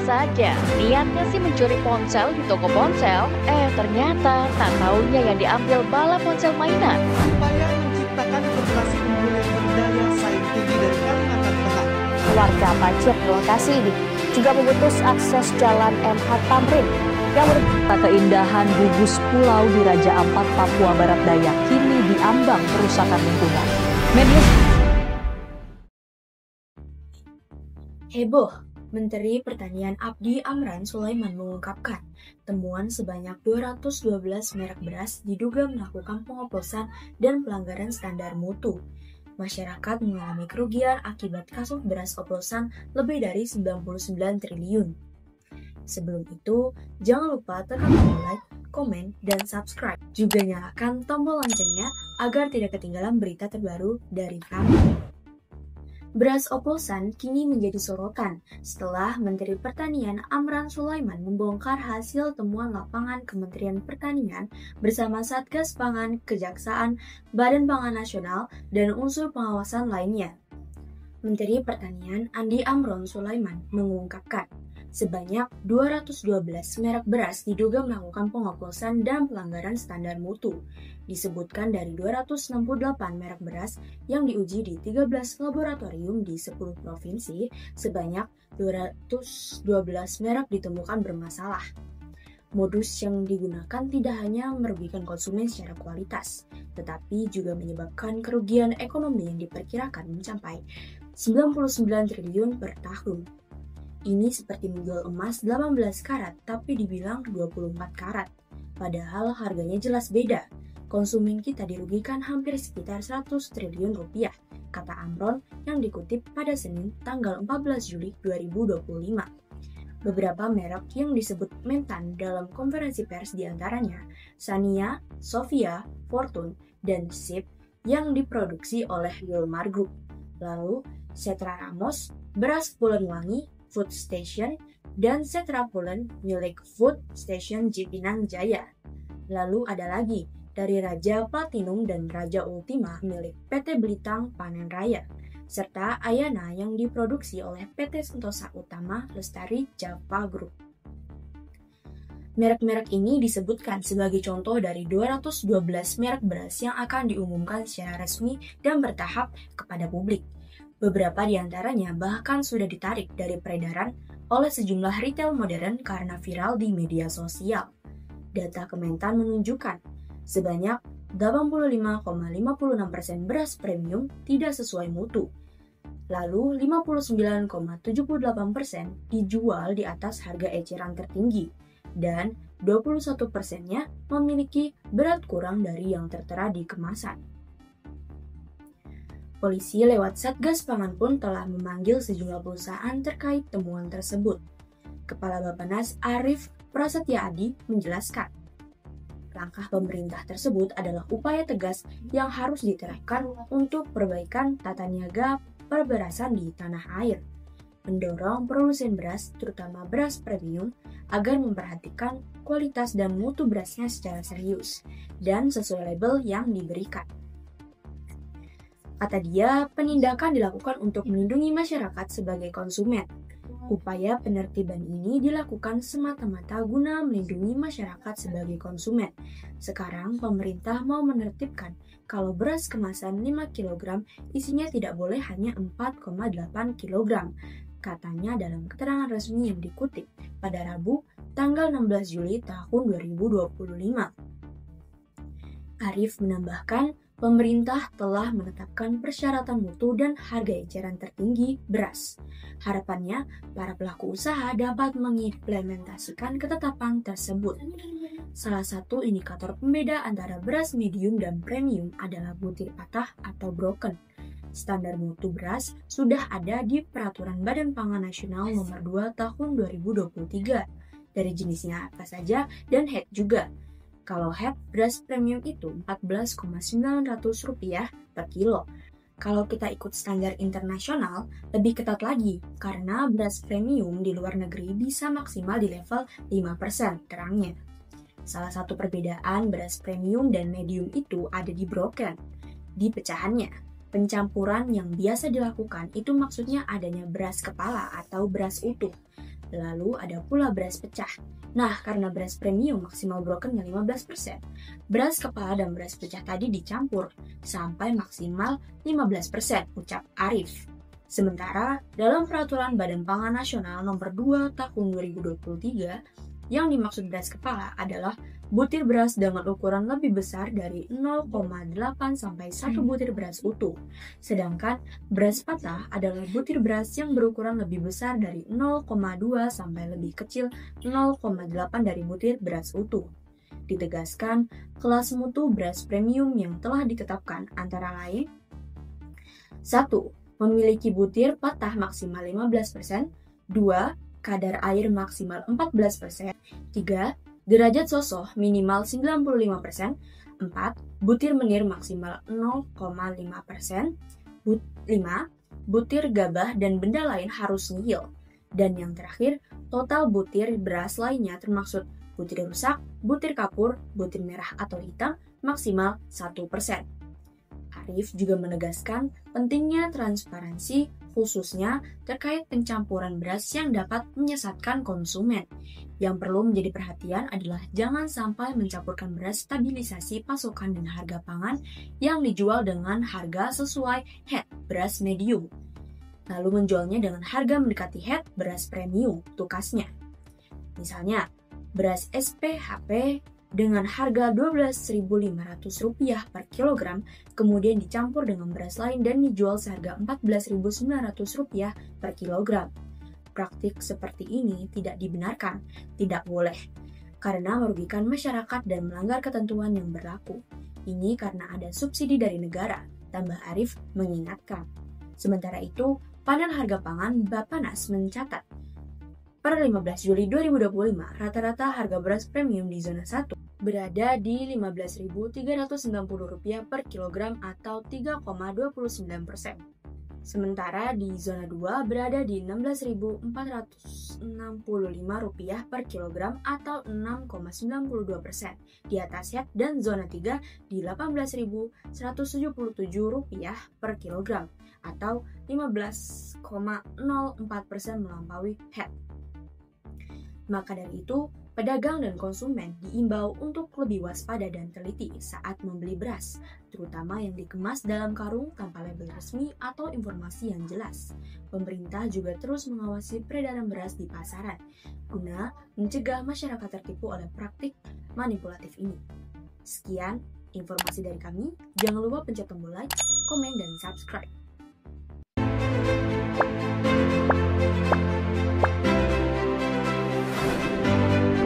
saja, niatnya sih mencuri ponsel di toko ponsel, ternyata tak taunya yang diambil bala ponsel mainan. Upaya menciptakan inflasi unggul yang berdaya saing tinggi dari Kalimantan Tengah. Warga banjir di lokasi ini juga memutus akses jalan MH Tamrin yang merupakan keindahan gugus pulau di Raja Ampat, Papua Barat Daya kini diambang kerusakan lingkungan. Heboh, Menteri Pertanian Abdi Amran Sulaiman mengungkapkan temuan sebanyak 212 merek beras diduga melakukan pengoplosan dan pelanggaran standar mutu. Masyarakat mengalami kerugian akibat kasus beras oplosan lebih dari 99 triliun. Sebelum itu, jangan lupa tekan tombol like, komen, dan subscribe. Juga nyalakan tombol loncengnya agar tidak ketinggalan berita terbaru dari kami. Beras oplosan kini menjadi sorotan setelah Menteri Pertanian Amran Sulaiman membongkar hasil temuan lapangan Kementerian Pertanian bersama Satgas Pangan, Kejaksaan, Badan Pangan Nasional, dan unsur pengawasan lainnya. Menteri Pertanian Andi Amran Sulaiman mengungkapkan sebanyak 212 merek beras diduga melakukan pengoplosan dan pelanggaran standar mutu. Disebutkan dari 268 merek beras yang diuji di 13 laboratorium di 10 provinsi, sebanyak 212 merek ditemukan bermasalah. Modus yang digunakan tidak hanya merugikan konsumen secara kualitas, tetapi juga menyebabkan kerugian ekonomi yang diperkirakan mencapai 99 triliun per tahun. Ini seperti menjual emas 18 karat tapi dibilang 24 karat. Padahal harganya jelas beda. Konsumen kita dirugikan hampir sekitar 100 triliun rupiah, kata Amron yang dikutip pada Senin tanggal 14 Juli 2025. Beberapa merek yang disebut Mentan dalam konferensi pers diantaranya Sania, Sofia, Fortune, dan Sip yang diproduksi oleh Wilmar Group. Lalu Setra Ramos, beras Pulen Wangi, Food Station, dan Setra Pulen milik Food Station Cipinang Jaya. Lalu ada lagi dari Raja Platinum dan Raja Ultima milik PT Belitang Panen Raya, serta Ayana yang diproduksi oleh PT Sentosa Utama Lestari Java Group. Merek-merek ini disebutkan sebagai contoh dari 212 merek beras yang akan diumumkan secara resmi dan bertahap kepada publik. Beberapa di antaranya bahkan sudah ditarik dari peredaran oleh sejumlah retail modern karena viral di media sosial. Data Kementan menunjukkan sebanyak 85,56% beras premium tidak sesuai mutu. Lalu 59,78% dijual di atas harga eceran tertinggi dan 21%-nya memiliki berat kurang dari yang tertera di kemasan. Polisi lewat Satgas Pangan pun telah memanggil sejumlah perusahaan terkait temuan tersebut. Kepala Bappenas Arief Prasetya Adi menjelaskan, langkah pemerintah tersebut adalah upaya tegas yang harus diterapkan untuk perbaikan tata niaga perberasan di tanah air, mendorong produsen beras, terutama beras premium, agar memperhatikan kualitas dan mutu berasnya secara serius dan sesuai label yang diberikan. Kata dia, penindakan dilakukan untuk melindungi masyarakat sebagai konsumen. Upaya penertiban ini dilakukan semata-mata guna melindungi masyarakat sebagai konsumen. Sekarang pemerintah mau menertibkan kalau beras kemasan 5 kg isinya tidak boleh hanya 4,8 kg. Katanya dalam keterangan resmi yang dikutip pada Rabu tanggal 16 Juli tahun 2025. Arief menambahkan, pemerintah telah menetapkan persyaratan mutu dan harga eceran tertinggi beras. Harapannya, para pelaku usaha dapat mengimplementasikan ketetapan tersebut. Salah satu indikator pembeda antara beras medium dan premium adalah butir patah atau broken. Standar mutu beras sudah ada di Peraturan Badan Pangan Nasional Nomor 2 Tahun 2023. Dari jenisnya apa saja dan head juga. Kalau head, beras premium itu Rp14,900 per kilo. Kalau kita ikut standar internasional, lebih ketat lagi, karena beras premium di luar negeri bisa maksimal di level 5%, terangnya. Salah satu perbedaan beras premium dan medium itu ada di broken, di pecahannya. Pencampuran yang biasa dilakukan itu maksudnya adanya beras kepala atau beras utuh. Lalu ada pula beras pecah. Nah, karena beras premium maksimal brokennya 15%, beras kepala dan beras pecah tadi dicampur sampai maksimal 15%, ucap Arief. Sementara dalam Peraturan Badan Pangan Nasional Nomor 2 Tahun 2023, yang dimaksud beras kepala adalah butir beras dengan ukuran lebih besar dari 0,8 sampai 1 butir beras utuh. Sedangkan beras patah adalah butir beras yang berukuran lebih besar dari 0,2 sampai lebih kecil 0,8 dari butir beras utuh. Ditegaskan, kelas mutu beras premium yang telah ditetapkan antara lain 1. Memiliki butir patah maksimal 15%, 2. Kadar air maksimal 14%, 3. Derajat sosoh minimal 95%, 4. Butir menir maksimal 0,5%, 5. Butir gabah dan benda lain harus nihil, dan yang terakhir, total butir beras lainnya termaksud butir rusak, butir kapur, butir merah atau hitam maksimal 1%. Arief juga menegaskan pentingnya transparansi khususnya terkait pencampuran beras yang dapat menyesatkan konsumen. Yang perlu menjadi perhatian adalah jangan sampai mencampurkan beras stabilisasi pasokan dan harga pangan yang dijual dengan harga sesuai head beras medium, lalu menjualnya dengan harga mendekati head beras premium, tukasnya. Misalnya, beras SPHP dengan harga Rp12.500 per kilogram, kemudian dicampur dengan beras lain dan dijual seharga Rp14.900 per kilogram. Praktik seperti ini tidak dibenarkan, tidak boleh, karena merugikan masyarakat dan melanggar ketentuan yang berlaku. Ini karena ada subsidi dari negara, tambah Arief mengingatkan. Sementara itu, panel harga pangan Bappenas mencatat, per 15 Juli 2025, rata-rata harga beras premium di zona 1 berada di Rp15.390 per kilogram atau 3,29%. Sementara di zona 2 berada di Rp16.465 per kilogram atau 6,92%. Di atas head dan zona 3 di Rp18.177 per kilogram atau 15,04% melampaui head. Maka dari itu, pedagang dan konsumen diimbau untuk lebih waspada dan teliti saat membeli beras, terutama yang dikemas dalam karung tanpa label resmi atau informasi yang jelas. Pemerintah juga terus mengawasi peredaran beras di pasaran, guna mencegah masyarakat tertipu oleh praktik manipulatif ini. Sekian informasi dari kami, jangan lupa pencet tombol like, komen, dan subscribe.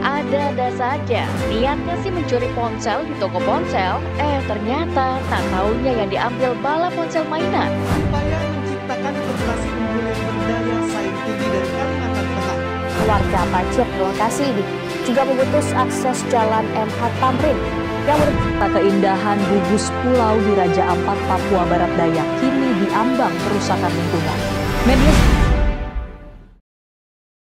Ada-ada saja, niatnya sih mencuri ponsel di toko ponsel, ternyata tak taunya yang diambil bala ponsel mainan. Upaya menciptakan populasi unggul yang berdaya saing tinggi dari Kalimantan Tengah. Warga Pacet lokasi ini juga memutus akses jalan MH Tamrin yang merupakan keindahan gugus pulau di Raja Ampat, Papua Barat Daya kini diambang kerusakan lingkungan. Media